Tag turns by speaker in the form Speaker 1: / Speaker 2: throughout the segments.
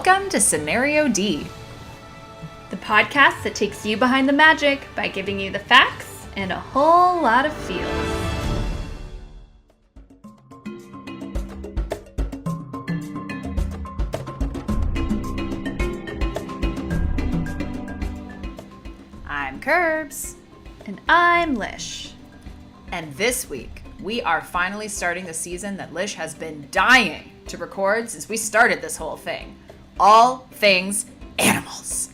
Speaker 1: Welcome to Scenario D,
Speaker 2: the podcast that takes you behind the magic by giving you the facts and a whole lot of feels.
Speaker 1: I'm Kirbs.
Speaker 2: And I'm Lish.
Speaker 1: And this week, we are finally starting the season that Lish has been dying to record since we started this whole thing. All things animals.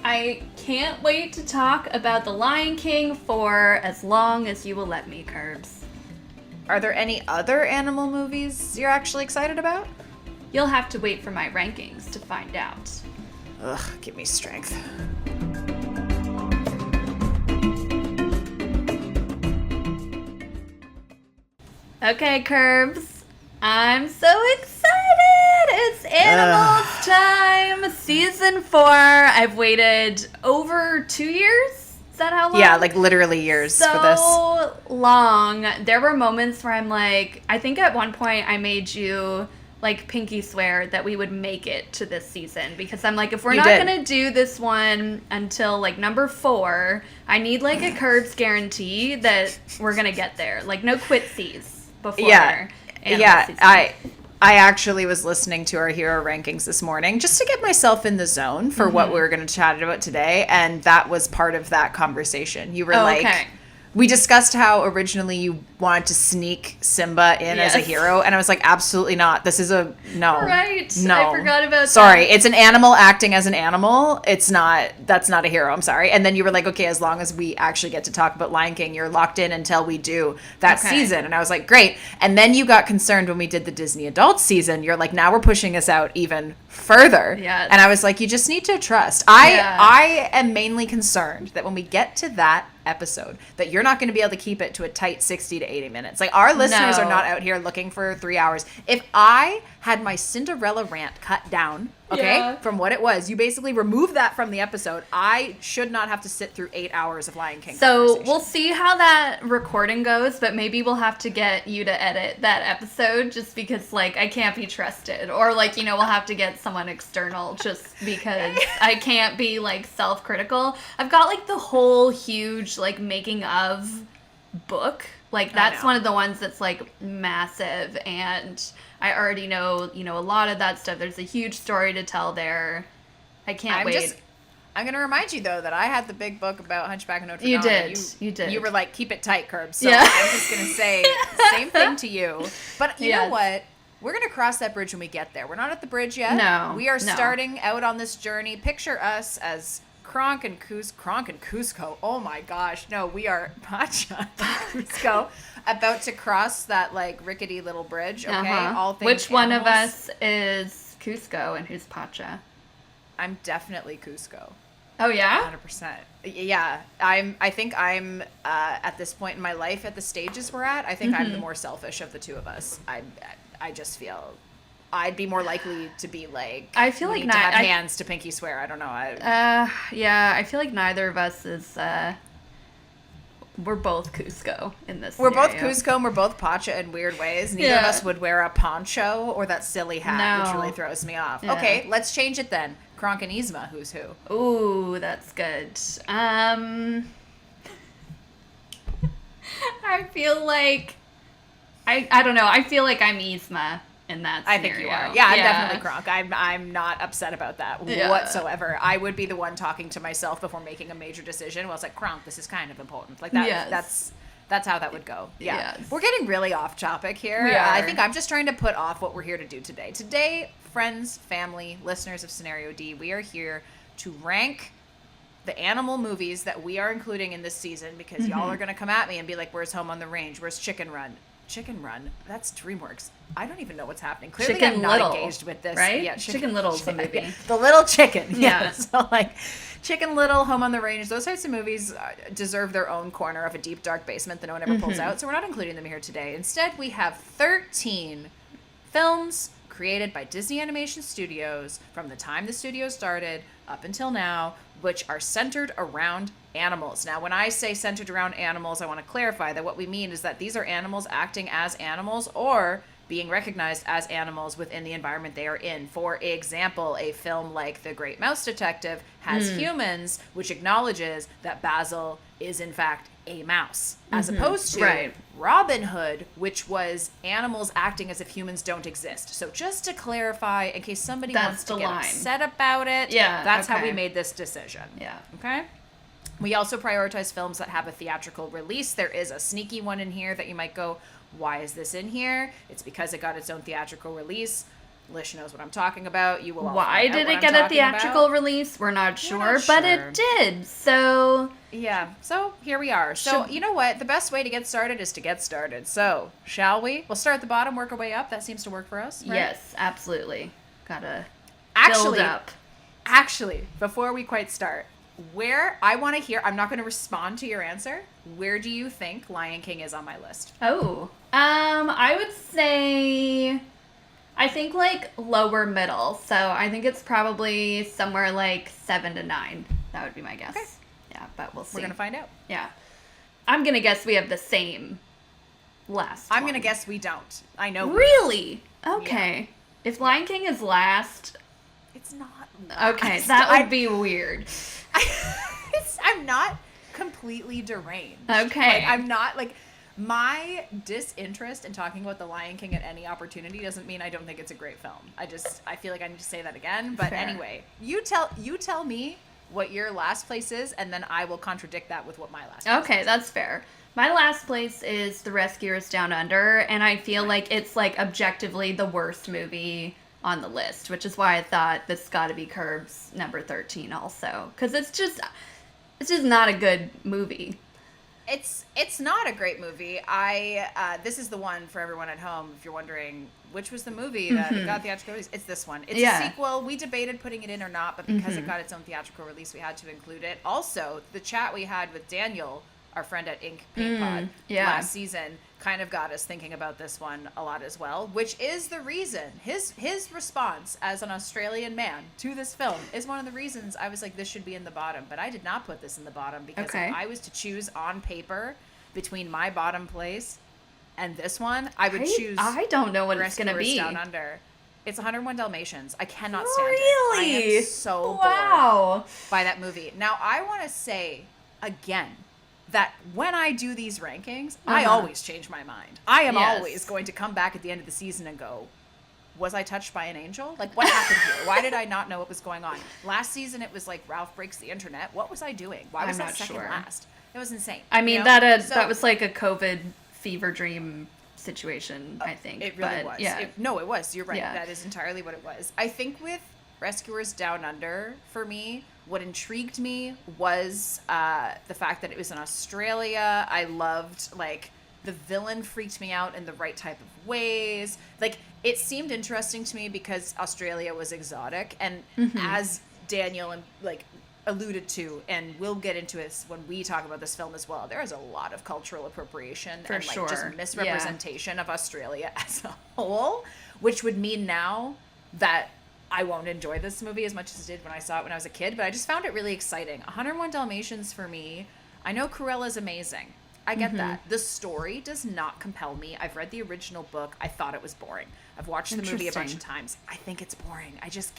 Speaker 2: I can't wait to talk about The Lion King for as long as you will let me, Kirbs.
Speaker 1: Are there any other animal movies you're actually excited about?
Speaker 2: You'll have to wait for my rankings to find out.
Speaker 1: Ugh, give me strength.
Speaker 2: Okay, Kirbs. I'm so excited! It's Animals time! Season 4. I've waited over 2 years? Is that how long?
Speaker 1: Yeah, like literally years for this.
Speaker 2: So long. There were moments where I'm like, I think at one point I made you like pinky swear that we would make it to this season, because I'm like, if we're not gonna do this one until like number 4, I need like a Kirbs guarantee that we're gonna get there. Like no quitsies before.
Speaker 1: Yeah.
Speaker 2: Season.
Speaker 1: I actually was listening to our hero rankings this morning just to get myself in the zone for what we were going to chat about today, and that was part of that conversation. You were we discussed how originally you wanted to sneak Simba in as a hero, and I was like, absolutely not. This is a no.
Speaker 2: Right.
Speaker 1: No.
Speaker 2: I forgot about that.
Speaker 1: Sorry, it's an animal acting as an animal. That's not a hero. I'm sorry. And then you were like, okay, as long as we actually get to talk about Lion King, you're locked in until we do that season. And I was like, great. And then you got concerned when we did the Disney adult season. You're like, now we're pushing us out even further.
Speaker 2: Yes.
Speaker 1: And I was like, you just need to trust. I am mainly concerned that when we get to that episode, that you're not going to be able to keep it to a tight 60 to 80 minutes. Like, our listeners are not out here looking for 3 hours. If I had my Cinderella rant cut down, from what it was, you basically remove that from the episode, I should not have to sit through 8 hours of Lion King
Speaker 2: So we'll see how that recording goes, but maybe we'll have to get you to edit that episode just because, like, I can't be trusted. Or, like, you know, we'll have to get someone external just because I can't be, like, self-critical. I've got, like, the whole huge, like, making of book. Like, that's one of the ones that's, like, massive, and I already know, you know, a lot of that stuff. There's a huge story to tell there. I can't wait.
Speaker 1: I'm going to remind you, though, that I had the big book about Hunchback of Notre Dame.
Speaker 2: You did.
Speaker 1: You were like, keep it tight, Kirbs. So I'm just going to say same thing to you. But you know what? We're going to cross that bridge when we get there. We're not at the bridge yet.
Speaker 2: No.
Speaker 1: We are starting out on this journey. Picture us as Kronk and Cusco. Oh my gosh. No, we are Pacha and Cusco about to cross that like rickety little bridge. Okay. All things
Speaker 2: Which one
Speaker 1: animals.
Speaker 2: of us is Cusco and who's Pacha?
Speaker 1: I'm definitely Cusco.
Speaker 2: Oh yeah?
Speaker 1: 100%. Yeah. I think I'm at this point in my life, at the stages we're at, I think I'm the more selfish of the two of us. I just feel I'd be more likely to be like,
Speaker 2: I feel like
Speaker 1: to have hands to pinky swear. I don't know.
Speaker 2: Yeah, I feel like neither of us is we're both Cusco in this
Speaker 1: We're
Speaker 2: scenario.
Speaker 1: both Cusco and we're both Pacha in weird ways. Neither of us would wear a poncho or that silly hat, which really throws me off.
Speaker 2: Yeah.
Speaker 1: Okay, let's change it then. Kronk and Yzma, who's who?
Speaker 2: Ooh, that's good. I feel like I don't know. I feel like I'm Yzma in that scenario.
Speaker 1: I think you are. Yeah, I'm definitely Kronk. I'm not upset about that whatsoever. I would be the one talking to myself before making a major decision. Well, it's like, Kronk, this is kind of important. Like that. That's how that would go. Yeah.
Speaker 2: Yes.
Speaker 1: We're getting really off topic here.
Speaker 2: We are.
Speaker 1: I think I'm just trying to put off what we're here to do today. Today, friends, family, listeners of Scenario D, we are here to rank the animal movies that we are including in this season, because y'all are going to come at me and be like, where's Home on the Range? Where's Chicken Run? Chicken Run? That's DreamWorks. I don't even know what's happening. Clearly,
Speaker 2: Chicken
Speaker 1: I'm not
Speaker 2: Little,
Speaker 1: engaged with this.
Speaker 2: right?
Speaker 1: Yeah,
Speaker 2: Chicken Little's the movie.
Speaker 1: The Little Chicken.
Speaker 2: Yeah.
Speaker 1: Yeah. So, like, Chicken Little, Home on the Range, those types of movies deserve their own corner of a deep, dark basement that no one ever pulls out. So we're not including them here today. Instead, we have 13 films created by Disney Animation Studios from the time the studio started up until now, which are centered around animals. Now, when I say centered around animals, I want to clarify that what we mean is that these are animals acting as animals, or being recognized as animals within the environment they are in. For example, a film like The Great Mouse Detective has humans, which acknowledges that Basil is in fact a mouse, as opposed to Robin Hood, which was animals acting as if humans don't exist. So just to clarify, in case somebody wants to get upset about it, that's how we made this decision.
Speaker 2: Yeah.
Speaker 1: Okay? We also prioritize films that have a theatrical release. There is a sneaky one in here that you might go, why is this in here? It's because it got its own theatrical release. Lish knows what I'm talking about. You will all
Speaker 2: Why did it get a theatrical release? We're not sure, but it did. So
Speaker 1: yeah. So here we are. So you know what? The best way to get started is to get started. So shall we? We'll start at the bottom, work our way up. That seems to work for us. Right?
Speaker 2: Yes, absolutely. Gotta build up.
Speaker 1: Actually, before we quite start, where I want to hear, I'm not going to respond to your answer. Where do you think Lion King is on my list?
Speaker 2: Oh, I would say, I think like lower middle. So I think it's probably somewhere like 7 to 9. That would be my guess. Okay. Yeah, but we'll see.
Speaker 1: We're going to find out.
Speaker 2: Yeah. I'm going to guess we have the same last
Speaker 1: I'm going to guess we don't. I know.
Speaker 2: Really? Okay. Yeah. If Lion King is last.
Speaker 1: It's not last.
Speaker 2: Okay, that would be weird.
Speaker 1: I'm not completely deranged.
Speaker 2: Okay.
Speaker 1: Like, I'm not, like, my disinterest in talking about The Lion King at any opportunity doesn't mean I don't think it's a great film. I feel like I need to say that again. But anyway, you tell me what your last place is, and then I will contradict that with what my last place is.
Speaker 2: Okay, that's fair. My last place is The Rescuers Down Under, and I feel like it's, like, objectively the worst movie on the list, which is why I thought this got to be Kirbs number 13 also, because it's just not a good movie.
Speaker 1: It's not a great movie. This is the one for everyone at home, if you're wondering which was the movie that got theatrical release. It's this one. It's a sequel. We debated putting it in or not, but because it got its own theatrical release, we had to include it. Also, the chat we had with Daniel, our friend at Ink Paint Pod, last season, kind of got us thinking about this one a lot as well, which is the reason his response as an Australian man to this film is one of the reasons I was like, this should be in the bottom, but I did not put this in the bottom because if I was to choose on paper between my bottom place and this one, I would choose.
Speaker 2: I don't know what it's gonna be.
Speaker 1: Down Under. It's 101 Dalmatians. I cannot stand
Speaker 2: it.
Speaker 1: I am so bored by that movie. Now I want to say again that when I do these rankings, I always change my mind. I am always going to come back at the end of the season and go, was I touched by an angel? Like, what happened here? Why did I not know what was going on? Last season, it was like Ralph Breaks the Internet. What was I doing? Why was that second last? It was insane.
Speaker 2: I mean, that was like a COVID fever dream situation, I think.
Speaker 1: It really was.
Speaker 2: Yeah.
Speaker 1: It was. You're right. Yeah. That is entirely what it was. I think with Rescuers Down Under, for me, what intrigued me was the fact that it was in Australia. I loved, like, the villain freaked me out in the right type of ways. Like, it seemed interesting to me because Australia was exotic. And as Daniel, like, alluded to, and we'll get into it when we talk about this film as well, there is a lot of cultural appropriation and like just misrepresentation of Australia as a whole, which would mean now that I won't enjoy this movie as much as I did when I saw it when I was a kid, but I just found it really exciting. 101 Dalmatians for me, I know Cruella's amazing. I get that. The story does not compel me. I've read the original book. I thought it was boring. I've watched the movie a bunch of times. I think it's boring. I just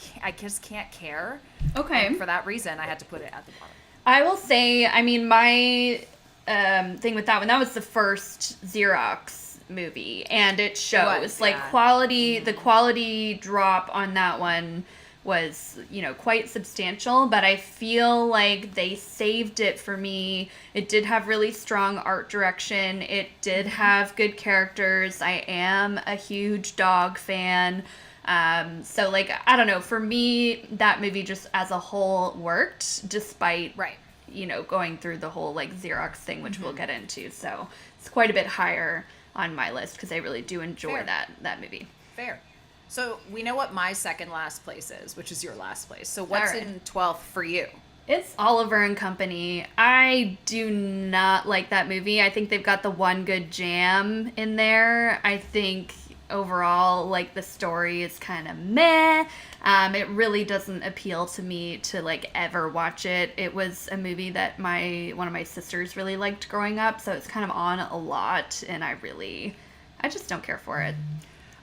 Speaker 1: can't care.
Speaker 2: Okay.
Speaker 1: And for that reason, I had to put it at the bottom.
Speaker 2: I will say, I mean, my thing with that one, that was the first Xerox movie, and it shows quality. The quality drop on that one was, quite substantial, but I feel like they saved it for me. It did have really strong art direction. It did have good characters. I am a huge dog fan. So, like, I don't know, for me, that movie just as a whole worked, despite, going through the whole, like, Xerox thing, which we'll get into. So it's quite a bit higher on my list because I really do enjoy that movie.
Speaker 1: Fair. So we know what my second last place is, which is your last place. So what's in 12th for you?
Speaker 2: It's Oliver and Company. I do not like that movie. I think they've got the one good jam in there. I think overall, like, the story is kind of meh. It really doesn't appeal to me to, like, ever watch it. It was a movie that one of my sisters really liked growing up, so it's kind of on a lot, and I just don't care for it.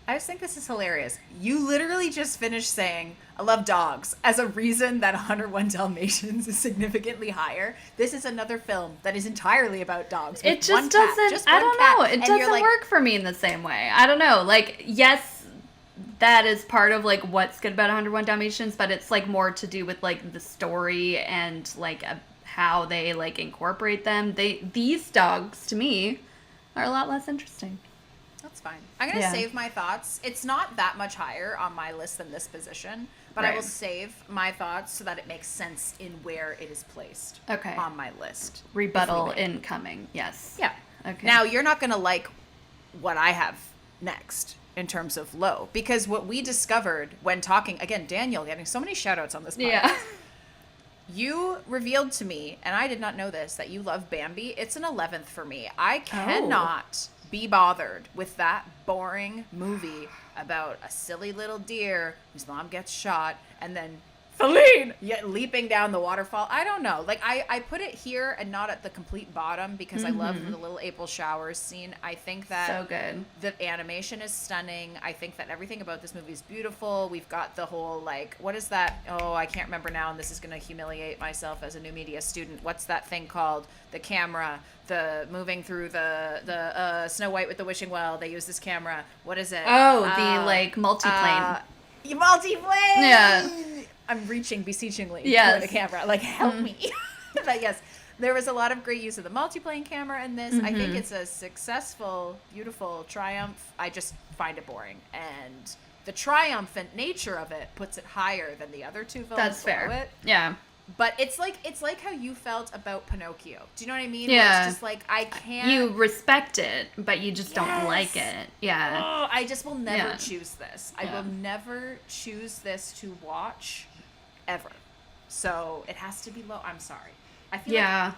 Speaker 1: I just think this is hilarious. You literally just finished saying, I love dogs, as a reason that 101 Dalmatians is significantly higher. This is another film that is entirely about dogs.
Speaker 2: It just doesn't, I don't know. It doesn't work for me in the same way. I don't know. Like, yes, that is part of, like, what's good about 101 Dalmatians, but it's, like, more to do with, like, the story and, like, how they, like, incorporate them. These dogs, to me, are a lot less interesting.
Speaker 1: That's fine. I'm going to save my thoughts. It's not that much higher on my list than this position, but I will save my thoughts so that it makes sense in where it is placed on my list.
Speaker 2: Rebuttal incoming, yes.
Speaker 1: Yeah. Okay. Now, you're not going to like what I have next in terms of low, because what we discovered when talking, again, Daniel getting so many shout outs on this podcast. Yeah. You revealed to me, and I did not know this, that you love Bambi. It's an 11th for me. I cannot be bothered with that boring movie about a silly little deer whose mom gets shot and then Feline leaping down the waterfall. I don't know. Like, I put it here and not at the complete bottom because I love the little April showers scene. I think that
Speaker 2: so good.
Speaker 1: The animation is stunning. I think that everything about this movie is beautiful. We've got the whole, like, what is that? Oh, I can't remember now, and this is going to humiliate myself as a new media student. What's that thing called? The camera, the moving through the Snow White with the Wishing Well. They use this camera. What is it?
Speaker 2: Oh, the, like, multiplane.
Speaker 1: Multiplane!
Speaker 2: Yeah.
Speaker 1: I'm reaching beseechingly for the camera. Like, help me. But yes, there was a lot of great use of the multiplane camera in this. I think it's a successful, beautiful triumph. I just find it boring. And the triumphant nature of it puts it higher than the other two films.
Speaker 2: That's fair. Yeah.
Speaker 1: But it's like how you felt about Pinocchio. Do you know what I mean?
Speaker 2: Yeah.
Speaker 1: Where it's just like, I can't...
Speaker 2: You respect it, but you just don't like it. Yeah.
Speaker 1: Oh, I just will never choose this. I will never choose this to watch ever. So it has to be low. I'm sorry. I feel like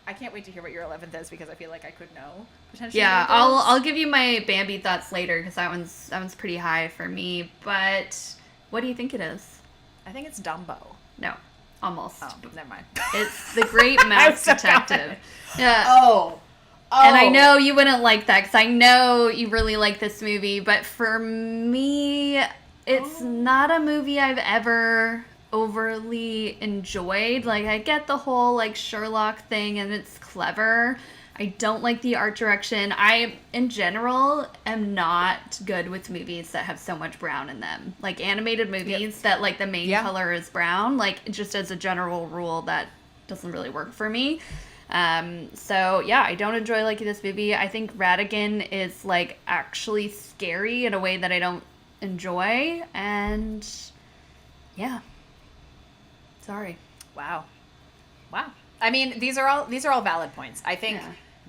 Speaker 1: I can't wait to hear what your 11th is because I feel like I could know potentially.
Speaker 2: Yeah, I'll give you my Bambi thoughts later because that one's pretty high for me. But what do you think it is?
Speaker 1: I think it's Dumbo.
Speaker 2: No, almost.
Speaker 1: Oh, never mind.
Speaker 2: It's The Great Mouse Detective. Yeah.
Speaker 1: Oh.
Speaker 2: And I know you wouldn't like that because I know you really like this movie, but for me, it's not a movie I've ever overly enjoyed. Like, I get the whole, like, Sherlock thing, and it's clever. I don't like the art direction. I, in general, am not good with movies that have so much brown in them. Like, animated movies that, like, the main color is brown. Like, just as a general rule, that doesn't really work for me. So, yeah, I don't enjoy liking this movie. I think Ratigan is, like, actually scary in a way that I don't enjoy. And, yeah. Sorry.
Speaker 1: Wow. I mean, these are all valid points. I think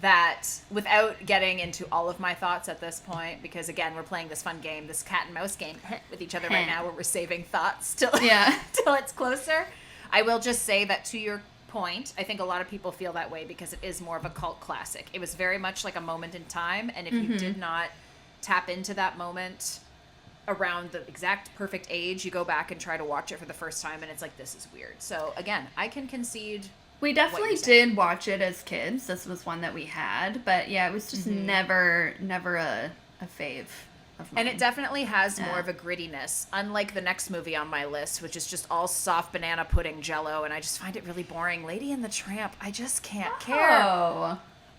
Speaker 1: that without getting into all of my thoughts at this point, because again, we're playing this fun game, this cat and mouse game with each other right now, where we're saving thoughts till it's closer. I will just say that to your point, I think a lot of people feel that way because it is more of a cult classic. It was very much like a moment in time, and if you did not tap into that moment around the exact perfect age, you go back and try to watch it for the first time, and it's like, this is weird. So again, I can concede.
Speaker 2: We definitely did watch it as kids. This was one that we had, but yeah, it was just never a fave of mine.
Speaker 1: And it definitely has more of a grittiness, unlike the next movie on my list, which is just all soft banana pudding jello, and I just find it really boring. Lady and the Tramp, I just can't care.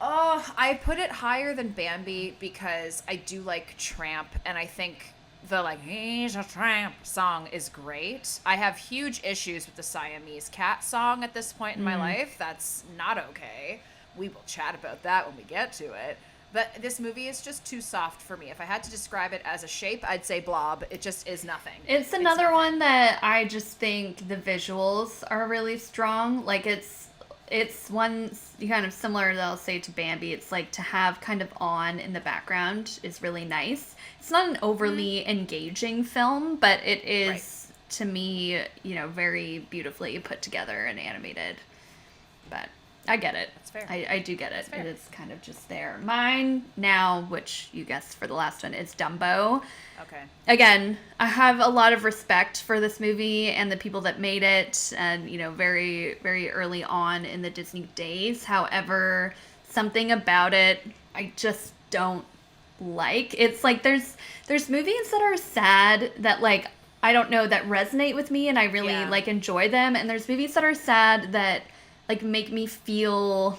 Speaker 1: Oh, I put it higher than Bambi because I do like Tramp, and I think the, like, he's a tramp song is great. I have huge issues with the Siamese cat song at this point in my life. That's not okay. We will chat about that when we get to it. But this movie is just too soft for me. If I had to describe it as a shape, I'd say blob. It just is nothing.
Speaker 2: It's another one that I just think the visuals are really strong. Like, it's one kind of similar that I'll say to Bambi. It's like to have kind of on in the background is really nice. It's not an overly engaging film, but it is, to me, very beautifully put together and animated. But I get it.
Speaker 1: That's fair.
Speaker 2: I do get it. It is kind of just there. Mine now, which you guessed for the last one, is Dumbo.
Speaker 1: Okay.
Speaker 2: Again, I have a lot of respect for this movie and the people that made it, and, very, very early on in the Disney days. However, something about it I just don't like. It's like there's movies that are sad that like I don't know that resonate with me and I really like enjoy them, and there's movies that are sad that like make me feel,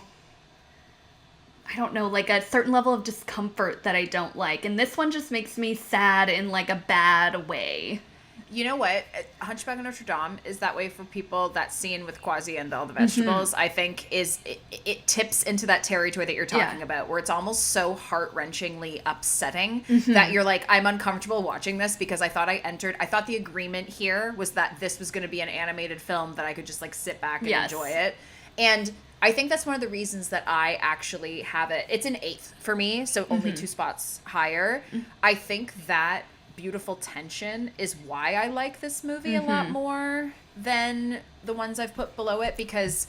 Speaker 2: I don't know, like a certain level of discomfort that I don't like. And this one just makes me sad in like a bad way.
Speaker 1: You know what? Hunchback of Notre Dame is that way for people. That scene with Kwasi and all the vegetables, I think, it tips into that territory that you're talking about, where it's almost so heart-wrenchingly upsetting that you're like, I'm uncomfortable watching this because I thought the agreement here was that this was going to be an animated film that I could just like sit back and enjoy it. And I think that's one of the reasons that I actually have it. It's an 8th for me, so only 2 spots higher. I think that beautiful tension is why I like this movie a lot more than the ones I've put below it, because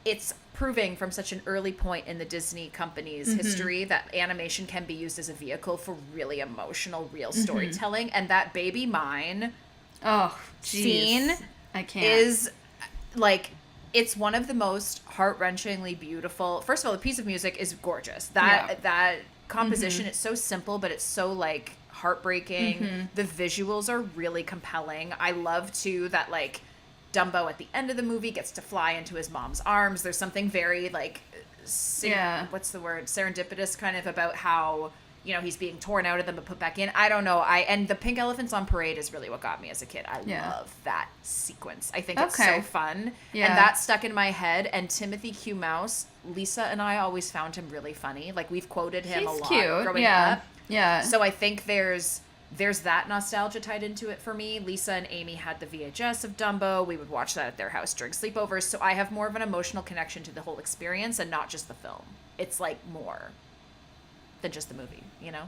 Speaker 1: it's proving from such an early point in the Disney company's history that animation can be used as a vehicle for really emotional, real storytelling. And that Baby Mine scene
Speaker 2: I can't.
Speaker 1: is like, it's one of the most heart-wrenchingly beautiful. First of all, the piece of music is gorgeous. That composition, it's so simple, but it's so like heartbreaking. The visuals are really compelling. I love too that like Dumbo at the end of the movie gets to fly into his mom's arms. There's something very like what's the word, serendipitous kind of about how, you know, he's being torn out of them but put back in. I don't know. And the pink elephants on parade is really what got me as a kid. I love that sequence. I think it's so fun. And that stuck in my head. And Timothy Q. Mouse, Lisa and I always found him really funny. Like, we've quoted him a lot growing up.
Speaker 2: Yeah.
Speaker 1: So I think there's that nostalgia tied into it for me. Lisa and Amy had the VHS of Dumbo. We would watch that at their house during sleepovers. So I have more of an emotional connection to the whole experience and not just the film. It's like more than just the movie, you know?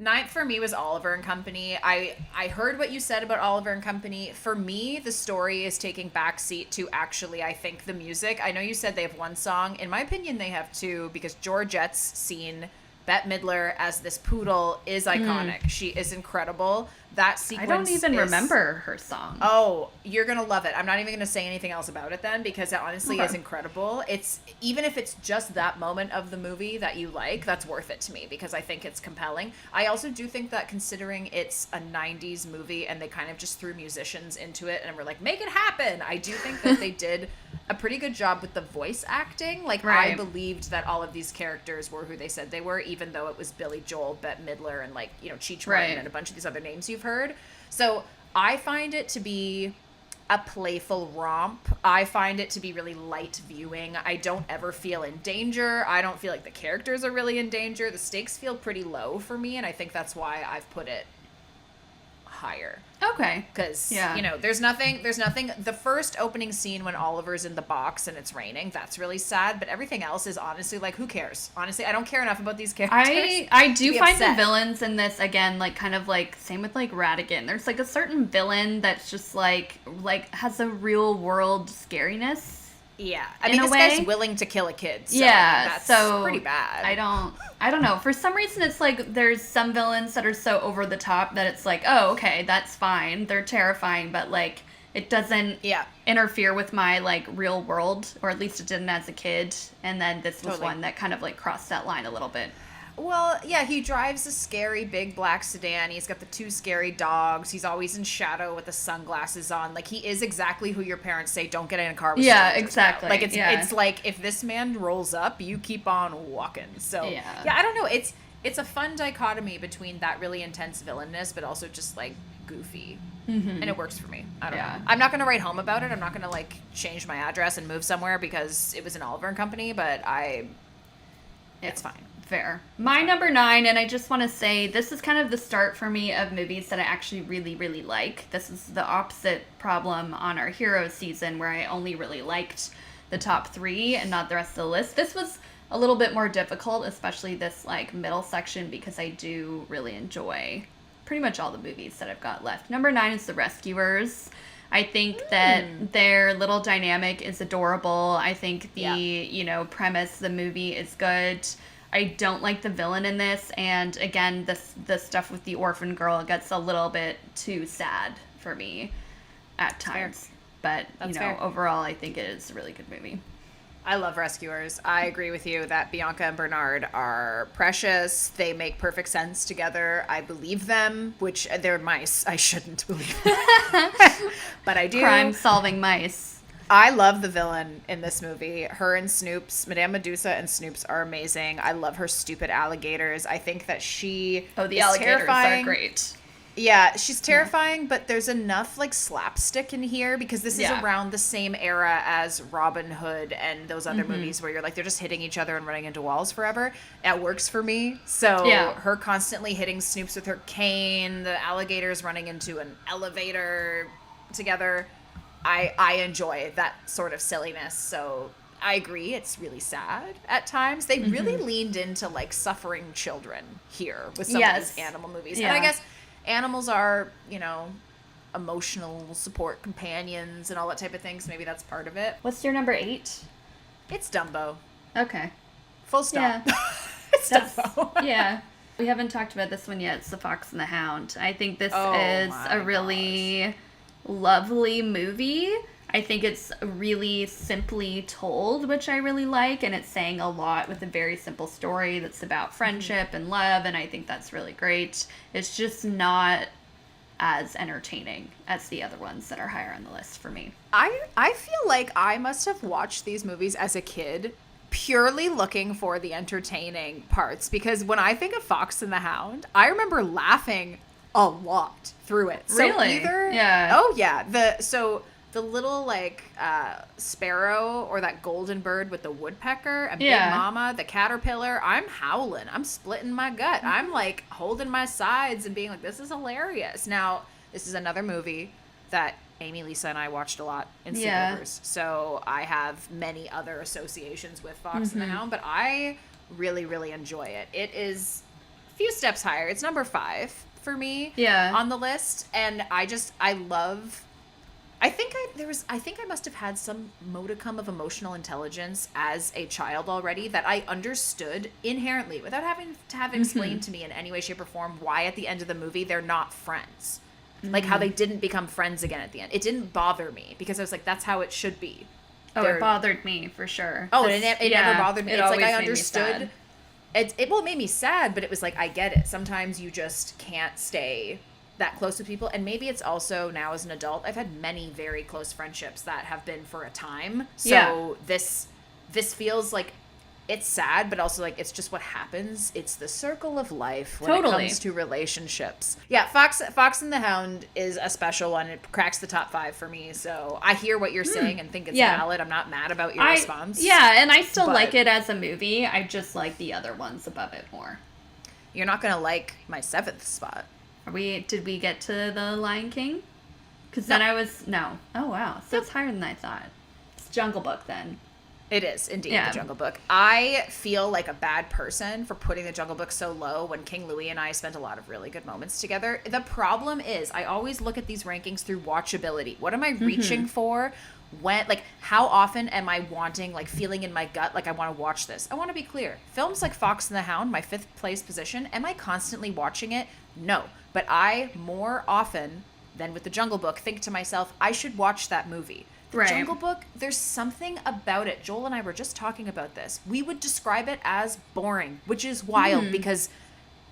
Speaker 1: 9th for me was Oliver and Company. I heard what you said about Oliver and Company. For me, the story is taking backseat to actually, I think, the music. I know you said they have 1 song. In my opinion, they have 2, because Georgette's scene, Bette Midler as this poodle, is iconic. She is incredible. That sequence,
Speaker 2: I don't even remember her song.
Speaker 1: Oh, you're going to love it. I'm not even going to say anything else about it then, because it honestly is incredible. It's, even if it's just that moment of the movie that you like, that's worth it to me, because I think it's compelling. I also do think that, considering it's a 90s movie and they kind of just threw musicians into it and were like, make it happen, I do think that they did a pretty good job with the voice acting. Like, I believed that all of these characters were who they said they were, even though it was Billy Joel, Bette Midler, and like, you know, Cheech Martin and a bunch of these other names you've heard. So I find it to be a playful romp. I find it to be really light viewing. I don't ever feel in danger. I don't feel like the characters are really in danger. The stakes feel pretty low for me, and I think that's why I've put it higher.
Speaker 2: Okay.
Speaker 1: Because, you know, there's nothing, the first opening scene when Oliver's in the box and it's raining, that's really sad, but everything else is honestly like, who cares? Honestly, I don't care enough about these characters.
Speaker 2: I do find the villains in this, again, like, kind of like, same with like Ratigan. There's like a certain villain that's just like has a real world scariness.
Speaker 1: Yeah. I mean, this guy's willing to kill a kid. So that's pretty bad. I don't know. For some reason, it's like there's some villains that are so over the top that it's like, oh, okay, that's fine. They're terrifying, but like it doesn't interfere with my like real world, or at least it didn't as a kid. And then this was one that kind of like crossed that line a little bit. Well, yeah, he drives a scary big black sedan. He's got the 2 scary dogs. He's always in shadow with the sunglasses on. Like, he is exactly who your parents say, don't get in a car with strangers
Speaker 2: exactly.
Speaker 1: About. Like, it's like, if this man rolls up, you keep on walking. So, yeah, I don't know. It's a fun dichotomy between that really intense villainness, but also just, like, goofy. And it works for me. I don't know. I'm not going to write home about it. I'm not going to, like, change my address and move somewhere because it was an Oliver and Company, but it's fine.
Speaker 2: Fair. My number 9, and I just want to say, this is kind of the start for me of movies that I actually really, really like. This is the opposite problem on our Heroes season, where I only really liked the top 3 and not the rest of the list. This was a little bit more difficult, especially this like middle section, because I do really enjoy pretty much all the movies that I've got left. Number 9 is The Rescuers. I think that their little dynamic is adorable. I think the, you know, premise of the movie is good. I don't like the villain in this, and again, the stuff with the orphan girl gets a little bit too sad for me at times. Fair. But, overall, I think it is a really good movie.
Speaker 1: I love rescuers. I agree with you that Bianca and Bernard are precious. They make perfect sense together. I believe them, which they're mice. I shouldn't believe them. But I do.
Speaker 2: Crime-solving mice.
Speaker 1: I love the villain in this movie. Her and Snoops, Madame Medusa and Snoops are amazing. I love her stupid alligators. I think that she
Speaker 2: the alligators terrifying. Are great.
Speaker 1: Yeah, she's terrifying, but there's enough like slapstick in here because this is around the same era as Robin Hood and those other movies where you're like, they're just hitting each other and running into walls forever. That works for me. So her constantly hitting Snoops with her cane, the alligators running into an elevator together. I enjoy that sort of silliness. So I agree. It's really sad at times. They really leaned into like suffering children here with some of these animal movies. And I guess animals are, you know, emotional support companions and all that type of thing. So maybe that's part of it.
Speaker 2: What's your number 8?
Speaker 1: It's Dumbo.
Speaker 2: Okay.
Speaker 1: Full stop. Yeah. It's Dumbo.
Speaker 2: Yeah. We haven't talked about this one yet. It's The Fox and the Hound. I think this is a really lovely movie. I think it's really simply told, which I really like, and it's saying a lot with a very simple story that's about friendship and love, and I think that's really great. It's just not as entertaining as the other ones that are higher on the list for me.
Speaker 1: I feel like I must have watched these movies as a kid purely looking for the entertaining parts, because when I think of Fox and the Hound, I remember laughing a lot through it. So
Speaker 2: really?
Speaker 1: The little, like, sparrow or that golden bird with the woodpecker and Big Mama, the caterpillar, I'm howling. I'm splitting my gut. I'm, like, holding my sides and being like, this is hilarious. Now, this is another movie that Amy, Lisa, and I watched a lot in sleepovers. So I have many other associations with Fox and the Hound, but I really, really enjoy it. It is a few steps higher. It's number 5 for me on the list. And I love... I think I must have had some modicum of emotional intelligence as a child already that I understood inherently without having to have it explained to me in any way, shape, or form why at the end of the movie they're not friends. Like how they didn't become friends again at the end. It didn't bother me because I was like, that's how it should be.
Speaker 2: It bothered me for sure.
Speaker 1: Oh, it never bothered me. It's like I understood. It made me sad, but it was like, I get it. Sometimes you just can't stay that close with people, and maybe it's also now as an adult I've had many very close friendships that have been for a time, so this feels like it's sad, but also like it's just what happens. It's the circle of life when it comes to relationships. Fox and the Hound is a special one. It cracks the top 5 for me, so I hear what you're saying and think it's valid. I'm not mad about your response.
Speaker 2: And I still like it as a movie. I just like the other ones above it more.
Speaker 1: You're not gonna like my 7th spot.
Speaker 2: Did we get to the Lion King? Because then no. Oh, wow. So it's higher than I thought. It's Jungle Book then.
Speaker 1: It is indeed the Jungle Book. I feel like a bad person for putting the Jungle Book so low when King Louis and I spent a lot of really good moments together. The problem is I always look at these rankings through watchability. What am I reaching for? When, like, how often am I wanting, like, feeling in my gut like I want to watch this? I want to be clear. Films like Fox and the Hound, my 5th place position, am I constantly watching it? No. But I, more often than with the Jungle Book, think to myself, I should watch that movie. The Jungle Book, there's something about it. Joel and I were just talking about this. We would describe it as boring, which is wild because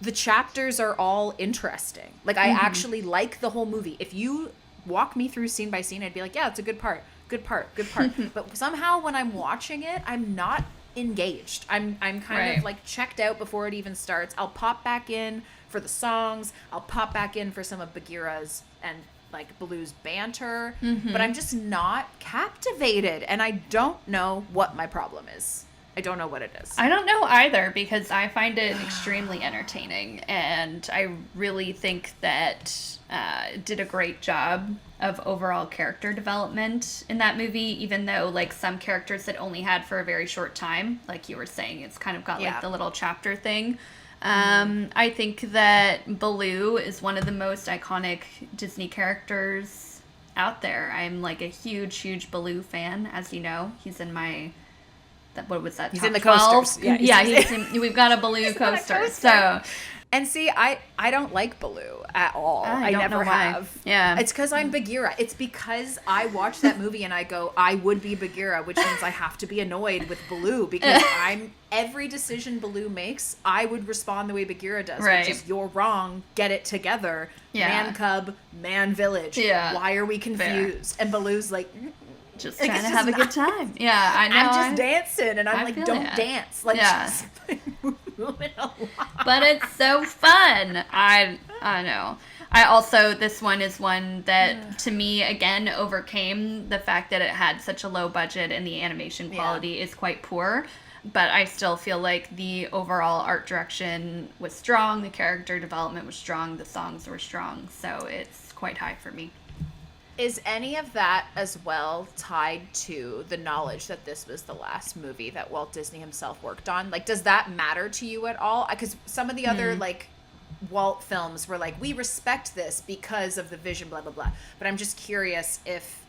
Speaker 1: the chapters are all interesting. Like, I actually like the whole movie. If you walk me through scene by scene, I'd be like, yeah, it's a good part. Good part. But somehow when I'm watching it, I'm not engaged. I'm kind of like checked out before it even starts. I'll pop back in for the songs. I'll pop back in for some of Bagheera's and like Baloo's banter. But I'm just not captivated, and I don't know what my problem is. I don't know what it is.
Speaker 2: I don't know either, because I find it extremely entertaining, and I really think that it did a great job of overall character development in that movie, even though like some characters it only had for a very short time. Like you were saying, it's kind of got like the little chapter thing. I think that Baloo is one of the most iconic Disney characters out there. I'm like a huge Baloo fan, as you know. He's in my... What was that?
Speaker 1: He's in the
Speaker 2: 12?
Speaker 1: coasters.
Speaker 2: We've got a Baloo coaster. So
Speaker 1: And see, I don't like Baloo at all. I
Speaker 2: don't
Speaker 1: never
Speaker 2: know why.
Speaker 1: have.
Speaker 2: Yeah.
Speaker 1: It's because I'm Bagheera. It's because I watch that movie and I go, I would be Bagheera, which means I have to be annoyed with Baloo because every decision Baloo makes, I would respond the way Bagheera does,
Speaker 2: Right.
Speaker 1: which is you're wrong, get it together.
Speaker 2: Yeah.
Speaker 1: Man cub, man village.
Speaker 2: Yeah.
Speaker 1: Why are we confused? And Baloo's like,
Speaker 2: just
Speaker 1: like,
Speaker 2: trying to
Speaker 1: it's
Speaker 2: have a
Speaker 1: just
Speaker 2: good time. Yeah, I know.
Speaker 1: I'm just dancing, and I'm
Speaker 2: I
Speaker 1: like,
Speaker 2: feel
Speaker 1: don't
Speaker 2: ya.
Speaker 1: dance. Like,
Speaker 2: Yeah.
Speaker 1: just move it along.
Speaker 2: But it's so fun. I know. I also, this one is one that to me again overcame the fact that it had such a low budget and the animation quality is quite poor. But I still feel like the overall art direction was strong, the character development was strong, the songs were strong, so it's quite high for me.
Speaker 1: Is any of that as well tied to the knowledge that this was the last movie that Walt Disney himself worked on? Like, does that matter to you at all? Because some of the other, like, Walt films were like, we respect this because of the vision, blah, blah, blah. But I'm just curious if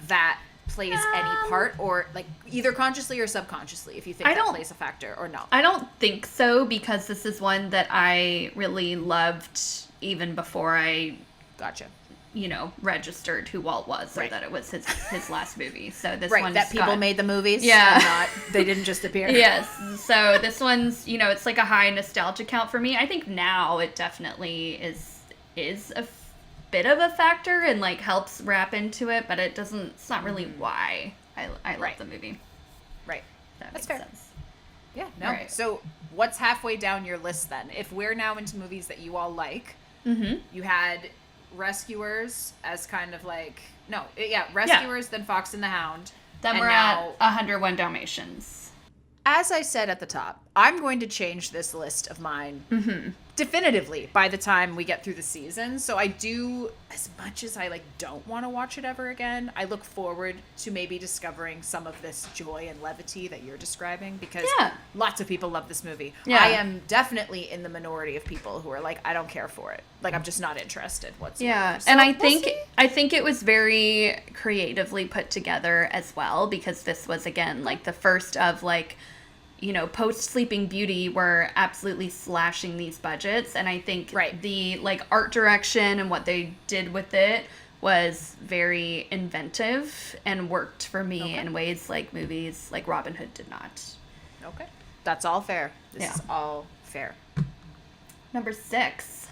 Speaker 1: that plays any part, or, like, either consciously or subconsciously, if you think that plays a factor or no.
Speaker 2: I don't think so, because this is one that I really loved even before I...
Speaker 1: Gotcha.
Speaker 2: registered who Walt was, or that it was his last movie. So this
Speaker 1: right,
Speaker 2: one's
Speaker 1: that people made the movies.
Speaker 2: Yeah.
Speaker 1: And they didn't just appear.
Speaker 2: Yes. So this one's, it's like a high nostalgia count for me. I think now it definitely is a bit of a factor and like helps wrap into it, but it's not really why I love the movie.
Speaker 1: Right.
Speaker 2: That
Speaker 1: That's
Speaker 2: makes
Speaker 1: fair.
Speaker 2: sense.
Speaker 1: Yeah, no.
Speaker 2: Right.
Speaker 1: So what's halfway down your list then? If we're now into movies that you all like, you had Rescuers as kind of like Rescuers, then Fox and the Hound.
Speaker 2: Then
Speaker 1: and
Speaker 2: we're
Speaker 1: now,
Speaker 2: at 101 Dalmatians.
Speaker 1: As I said at the top, I'm going to change this list of mine definitively by the time we get through the season. So I do, as much as I don't want to watch it ever again, I look forward to maybe discovering some of this joy and levity that you're describing, because lots of people love this movie. I am definitely in the minority of people who are like, I don't care for it. Like, I'm just not interested whatsoever.
Speaker 2: Yeah,
Speaker 1: so
Speaker 2: and I think it was very creatively put together as well, because this was again like the first of post Sleeping Beauty were absolutely slashing these budgets, and I think the art direction and what they did with it was very inventive and worked for me in ways like movies like Robin Hood did not.
Speaker 1: Okay, that's all fair. This is all fair.
Speaker 2: Number 6.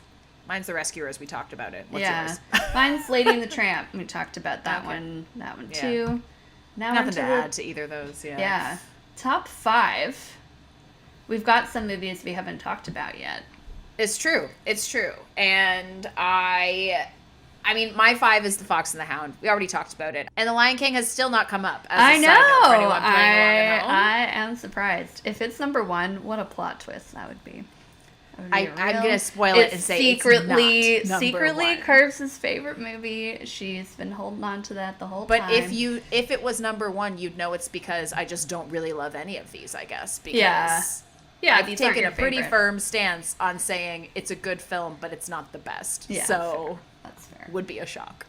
Speaker 1: Mine's The Rescuers. We talked about it. What's yours?
Speaker 2: Mine's Lady and the Tramp. We talked about that one. That one too. Now
Speaker 1: nothing to add to either of those.
Speaker 2: Yeah. Top 5. We've got some movies we haven't talked about yet.
Speaker 1: It's true. And I mean, my 5 is The Fox and the Hound. We already talked about it. And The Lion King has still not come up as a side note for anyone playing along at home.
Speaker 2: I am surprised. If it's number 1, what a plot twist that would be.
Speaker 1: I'm going to spoil it and say secretly, it's not
Speaker 2: secretly
Speaker 1: number 1.
Speaker 2: Kirbs' favorite movie. She's been holding on to that the whole time.
Speaker 1: But if it was number 1, you'd know it's because I just don't really love any of these, I guess. Because I've taken a pretty firm stance on saying it's a good film, but it's not the best.
Speaker 2: Yeah,
Speaker 1: so
Speaker 2: that's fair.
Speaker 1: Would be a shock.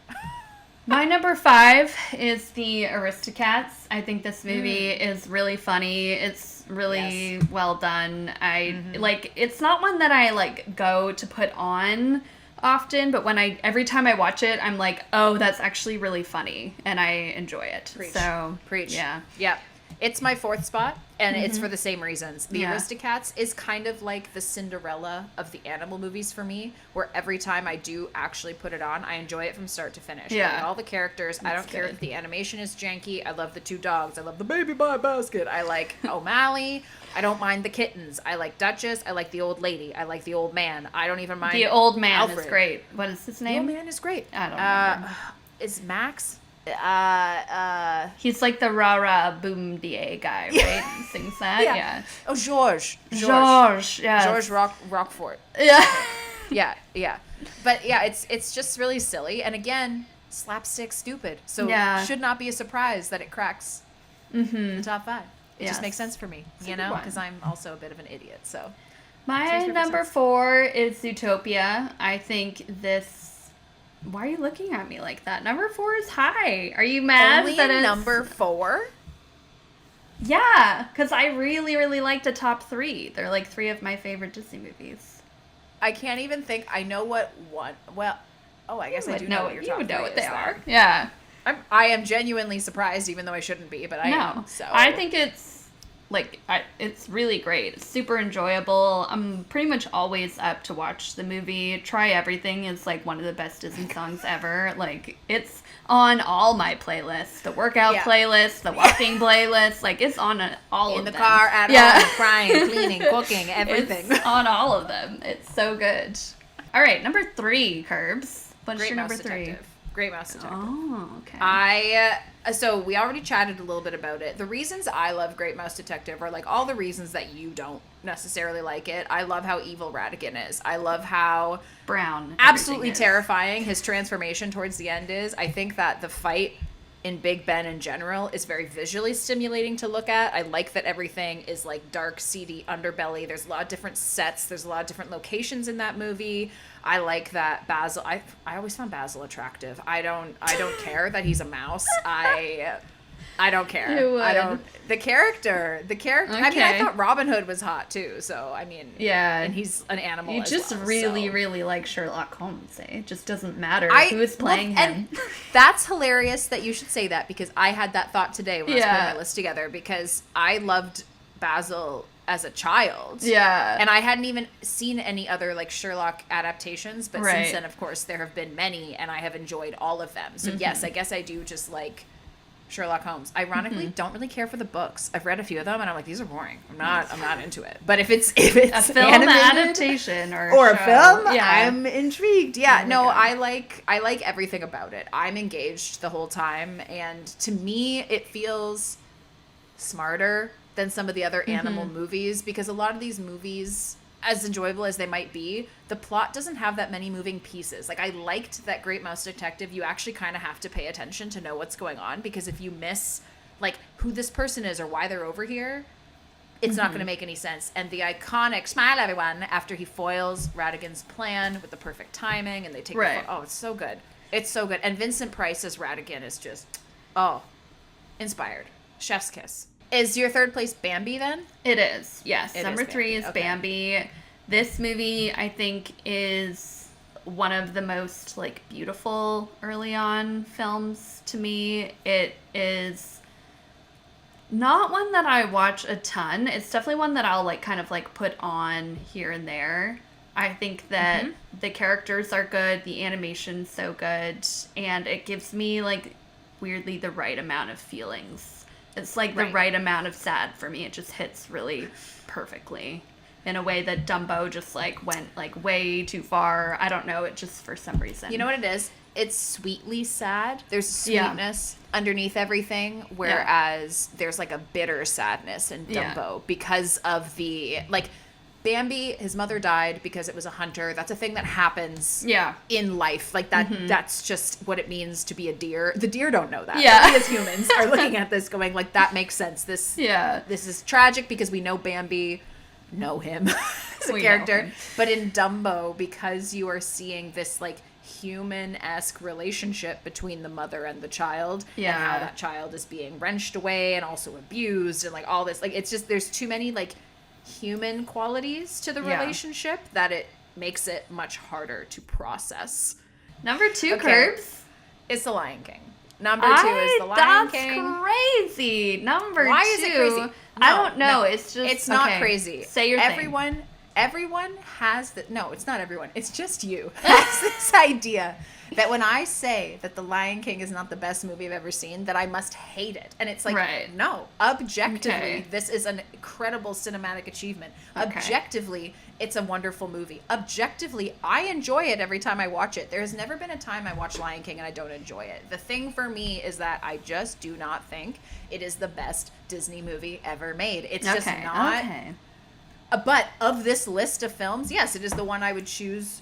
Speaker 2: My number 5 is The Aristocats. I think this movie is really funny. It's really well done. It's not one that I go to put on often, but every time I watch it, I'm like, oh, that's actually really funny, and I enjoy it.
Speaker 1: Preach.
Speaker 2: So
Speaker 1: Preach.
Speaker 2: Yeah.
Speaker 1: It's my 4th spot, and it's for the same reasons. The Aristocats is kind of like the Cinderella of the animal movies for me, where every time I do actually put it on, I enjoy it from start to finish.
Speaker 2: Yeah.
Speaker 1: I like all the characters. I don't care if the animation is janky. I love the 2 dogs. I love the baby by basket. I like O'Malley. I don't mind the kittens. I like Duchess. I like the old lady. I like the old man. I don't even mind
Speaker 2: the old man
Speaker 1: Alfred.
Speaker 2: Is great. What is his name?
Speaker 1: The old man is great.
Speaker 2: I don't remember.
Speaker 1: Is Max?
Speaker 2: He's like the rah-rah boom da guy, right? Sings that, yeah.
Speaker 1: Oh, George,
Speaker 2: yeah.
Speaker 1: George Rockfort.
Speaker 2: Yeah.
Speaker 1: yeah. But yeah, it's just really silly, and again, slapstick stupid. So should not be a surprise that it cracks the top 5. It just makes sense for me, because I'm also a bit of an idiot. So
Speaker 2: my number 4 is Zootopia. I think this. Why are you looking at me like that? Number 4 is high. Are you mad
Speaker 1: Only
Speaker 2: that it's
Speaker 1: number 4?
Speaker 2: Yeah, because I really, really like the top 3. They're 3 of my favorite Disney movies.
Speaker 1: I can't even think. I know what one. Well, I guess I do know what your top
Speaker 2: You would know
Speaker 1: three
Speaker 2: what they
Speaker 1: is
Speaker 2: are.
Speaker 1: then.
Speaker 2: Yeah.
Speaker 1: I am genuinely surprised, even though I shouldn't be, but I am. So
Speaker 2: I think it's it's really great. It's super enjoyable. I'm pretty much always up to watch the movie. Try Everything is like one of the best Disney songs ever. Like, it's on all my playlists. The workout playlist, the walking playlist. Like, it's on all of them.
Speaker 1: In the car, at home, crying, cleaning, cooking, everything.
Speaker 2: It's on all of them. It's so good. All right, number 3, Kirbs. What's your number 3?
Speaker 1: Great Mouse Detective.
Speaker 2: Oh, okay.
Speaker 1: So we already chatted a little bit about it. The reasons I love Great Mouse Detective are like all the reasons that you don't necessarily like it. I love how evil Ratigan is. I love how
Speaker 2: brown,
Speaker 1: absolutely terrifying his transformation towards the end is. I think that the fight in Big Ben in general is very visually stimulating to look at. I like that everything is like dark, seedy underbelly. There's a lot of different sets. There's a lot of different locations in that movie. I like that Basil. I always found Basil attractive. I don't care that he's a mouse. I don't care.
Speaker 2: You would.
Speaker 1: I don't. The character. Okay. I mean, I thought Robin Hood was hot too. So I mean,
Speaker 2: yeah,
Speaker 1: and he's an animal.
Speaker 2: You
Speaker 1: as
Speaker 2: just
Speaker 1: well,
Speaker 2: really like Sherlock Holmes. It just doesn't matter who is playing him.
Speaker 1: And that's hilarious that you should say that, because I had that thought today when I was putting my list together, because I loved Basil as a child.
Speaker 2: Yeah.
Speaker 1: And I hadn't even seen any other like Sherlock adaptations, but since then, of course, there have been many, and I have enjoyed all of them. So yes, I guess I do just like Sherlock Holmes. Ironically, don't really care for the books. I've read a few of them, and I'm like, these are boring. I'm not into it. But if it's
Speaker 2: a film adaptation or
Speaker 1: a film, I'm intrigued. Yeah, no, I like everything about it. I'm engaged the whole time, and to me, it feels smarter than some of the other animal movies, because a lot of these movies, as enjoyable as they might be, the plot doesn't have that many moving pieces. Like, I liked that Great Mouse Detective, you actually kind of have to pay attention to know what's going on, because if you miss, like, who this person is or why they're over here, it's not going to make any sense. And the iconic "smile everyone" after he foils Ratigan's plan with the perfect timing, and they take it's so good. It's so good. And Vincent Price as Ratigan is just, inspired. Chef's kiss. Is your third place Bambi then?
Speaker 2: It is, yes. Number 3 is
Speaker 1: okay.
Speaker 2: Bambi. This movie, I think, is one of the most like beautiful early on films to me. It is not one that I watch a ton. It's definitely one that I'll like kind of like put on here and there. I think that the characters are good, the animation's so good, and it gives me like weirdly the right amount of feelings. It's like the right amount of sad for me. It just hits really perfectly in a way that Dumbo just like went like way too far. I don't know. It just, for some reason.
Speaker 1: You know what it is? It's sweetly sad. There's sweetness underneath everything, whereas there's like a bitter sadness in Dumbo because of the, like, Bambi, his mother died because it was a hunter. That's a thing that happens in life. Like that, that's just what it means to be a deer. The deer don't know that.
Speaker 2: Yeah.
Speaker 1: We as humans are looking at this going like, that makes sense. This is tragic because we know Bambi, know him as a character. But in Dumbo, because you are seeing this like human-esque relationship between the mother and the child, and how that child is being wrenched away and also abused and like all this, like, it's just, there's too many like human qualities to the relationship that it makes it much harder to process.
Speaker 2: Number 2, Kirbs.
Speaker 1: It's The Lion King. Number 2 is The Lion King.
Speaker 2: That's crazy. Number 2.
Speaker 1: Why is it crazy? No,
Speaker 2: I don't know. It's just,
Speaker 1: it's not crazy.
Speaker 2: Say your
Speaker 1: thing. Everyone has the, no, it's not everyone. It's just you. Has this idea that when I say that The Lion King is not the best movie I've ever seen, that I must hate it. And it's like, no, objectively, this is an incredible cinematic achievement. Objectively, it's a wonderful movie. Objectively, I enjoy it every time I watch it. There has never been a time I watch Lion King and I don't enjoy it. The thing for me is that I just do not think it is the best Disney movie ever made. It's just not. But of this list of films, yes, it is the one I would choose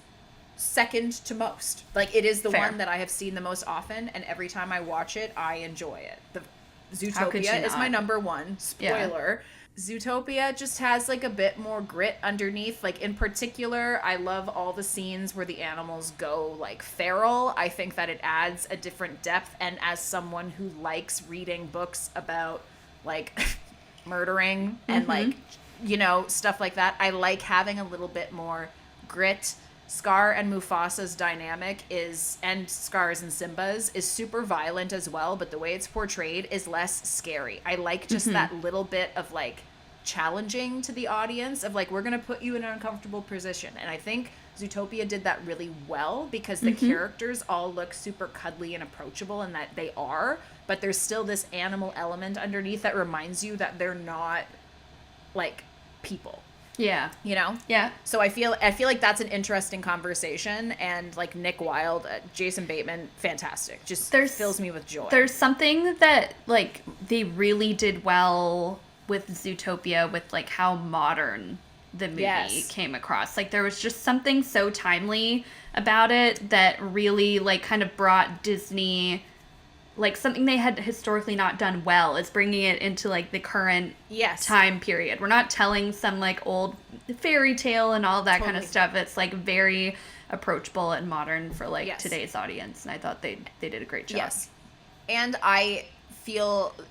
Speaker 1: second to most. Like, it is the one that I have seen the most often, and every time I watch it, I enjoy it. The Zootopia is my number 1. Spoiler. Zootopia just has like a bit more grit underneath. Like, in particular, I love all the scenes where the animals go like feral. I think that it adds a different depth, and as someone who likes reading books about like murdering and like, you know, stuff like that, I like having a little bit more grit. Scar and Mufasa's dynamic and Scar's and Simba's is super violent as well, but the way it's portrayed is less scary. I like just that little bit of like challenging to the audience of like, we're going to put you in an uncomfortable position. And I think Zootopia did that really well because the characters all look super cuddly and approachable, and that they are, but there's still this animal element underneath that reminds you that they're not like people.
Speaker 2: Yeah.
Speaker 1: You know?
Speaker 2: Yeah.
Speaker 1: So I feel like that's an interesting conversation, and like Nick Wilde, Jason Bateman, fantastic. Just fills me with joy.
Speaker 2: There's something that like they really did well with Zootopia, with like how modern the movie came across. Like there was just something so timely about it that really like kind of brought Disney, like something they had historically not done well, is bringing it into like the current time period. We're not telling some like old fairy tale and all that kind of stuff. It's like very approachable and modern for like today's audience. And I thought they did a great job. Yes.
Speaker 1: And I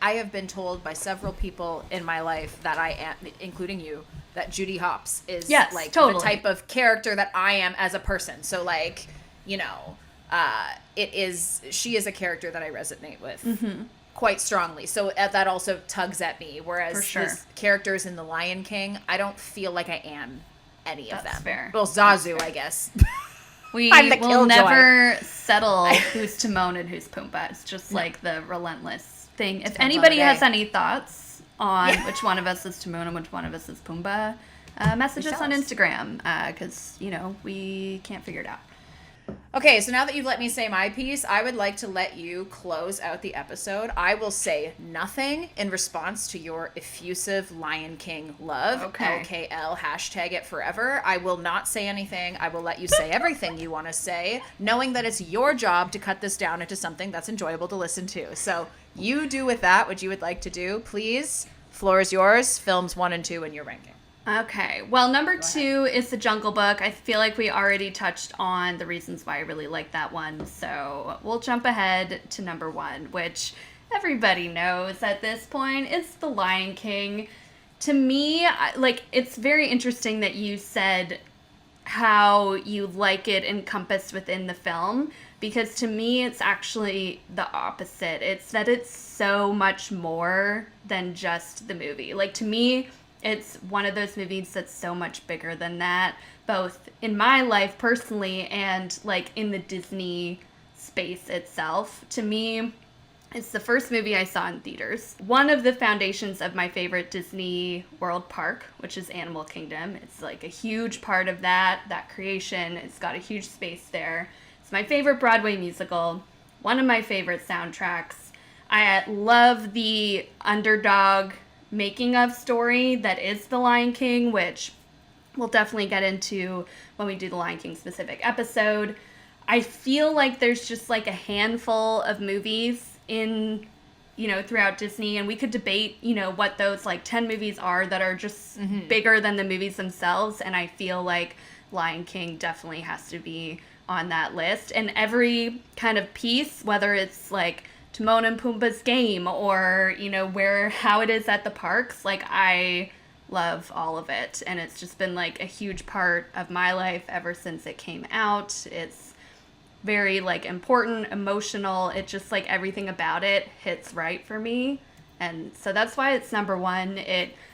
Speaker 1: have been told by several people in my life that I am, including you, that Judy Hopps is the type of character that I am as a person. So like, you know, she is a character that I resonate with quite strongly. So that also tugs at me. Whereas his characters in The Lion King, I don't feel like I am any of them.
Speaker 2: Fair.
Speaker 1: Well, Zazu, I guess.
Speaker 2: We will never settle who's Timon and who's Pumbaa. It's just like the relentless thing. If anybody has any thoughts on which one of us is Timon and which one of us is Pumbaa, message us on Instagram, because, you know, we can't figure it out.
Speaker 1: Okay, so now that you've let me say my piece, I would like to let you close out the episode. I will say nothing in response to your effusive Lion King love. Okay. LKL, hashtag it forever. I will not say anything. I will let you say everything you want to say, knowing that it's your job to cut this down into something that's enjoyable to listen to. So you do with that what you would like to do. Please, floor is yours. Films 1 and 2 in your ranking.
Speaker 2: Okay, well, number 2 is The Jungle Book. I feel like we already touched on the reasons why I really like that one, so we'll jump ahead to number 1, which everybody knows at this point. It's The Lion King. To me, like, it's very interesting that you said how you like it encompassed within the film, because to me, it's actually the opposite. It's that it's so much more than just the movie. Like, to me, it's one of those movies that's so much bigger than that, both in my life personally and like in the Disney space itself. To me, it's the first movie I saw in theaters. One of the foundations of my favorite Disney World park, which is Animal Kingdom. It's like a huge part of that creation. It's got a huge space there. It's my favorite Broadway musical, one of my favorite soundtracks. I love the underdog making of story that is The Lion King, which we'll definitely get into when we do the Lion King specific episode. I feel like there's just like a handful of movies in, you know, throughout Disney, and we could debate, you know, what those like 10 movies are that are just bigger than the movies themselves, and I feel like Lion King definitely has to be on that list. And every kind of piece, whether it's like Timon and Pumbaa's game or, you know, how it is at the parks, like I love all of it, and it's just been like a huge part of my life ever since it came out. It's very like important, emotional. It just like everything about it hits right for me, and so that's why it's number 1.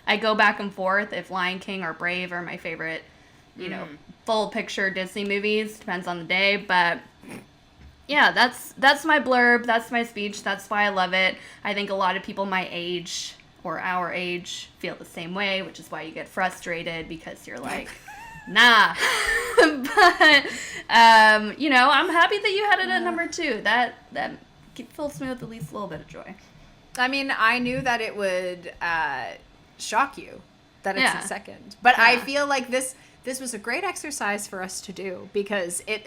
Speaker 2: I go back and forth if Lion King or Brave are my favorite, you know, full picture Disney movies, depends on the day, but yeah, that's my blurb, that's my speech, that's why I love it. I think a lot of people my age or our age feel the same way, which is why you get frustrated, because you're like, nah. But, you know, I'm happy that you had it at number 2. That fills me with at least a little bit of joy.
Speaker 1: I mean, I knew that it would shock you that it's the second. But I feel like this was a great exercise for us to do, because it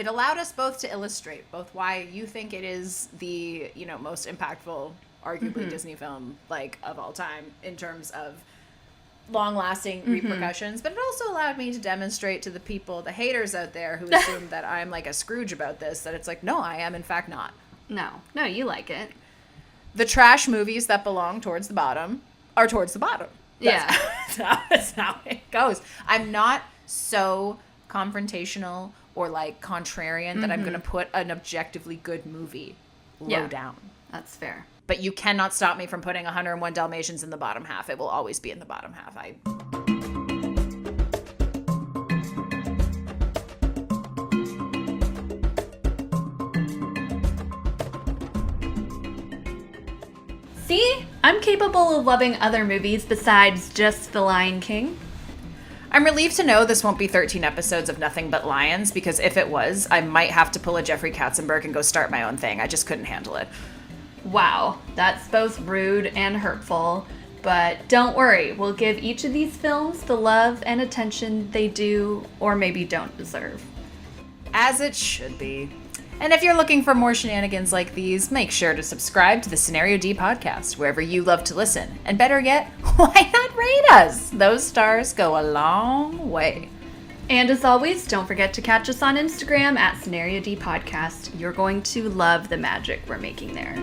Speaker 1: allowed us both to illustrate both why you think it is the, you know, most impactful, arguably Disney film like of all time in terms of long-lasting repercussions, but it also allowed me to demonstrate to the people, the haters out there who assume that I'm like a Scrooge about this, that it's like, no, I am in fact not.
Speaker 2: No, you like it.
Speaker 1: The trash movies that belong towards the bottom are towards the bottom. That's how it goes. I'm not so confrontational or like contrarian that I'm going to put an objectively good movie low down.
Speaker 2: That's fair.
Speaker 1: But you cannot stop me from putting 101 Dalmatians in the bottom half. It will always be in the bottom half.
Speaker 2: See? I'm capable of loving other movies besides just The Lion King.
Speaker 1: I'm relieved to know this won't be 13 episodes of nothing but lions, because if it was, I might have to pull a Jeffrey Katzenberg and go start my own thing. I just couldn't handle it.
Speaker 2: Wow, that's both rude and hurtful. But don't worry, we'll give each of these films the love and attention they do or maybe don't deserve.
Speaker 1: As it should be. And if you're looking for more shenanigans like these, make sure to subscribe to the Scenario D podcast, wherever you love to listen. And better yet, why not rate us? Those stars go a long way.
Speaker 2: And as always, don't forget to catch us on Instagram at Scenario D Podcast. You're going to love the magic we're making there.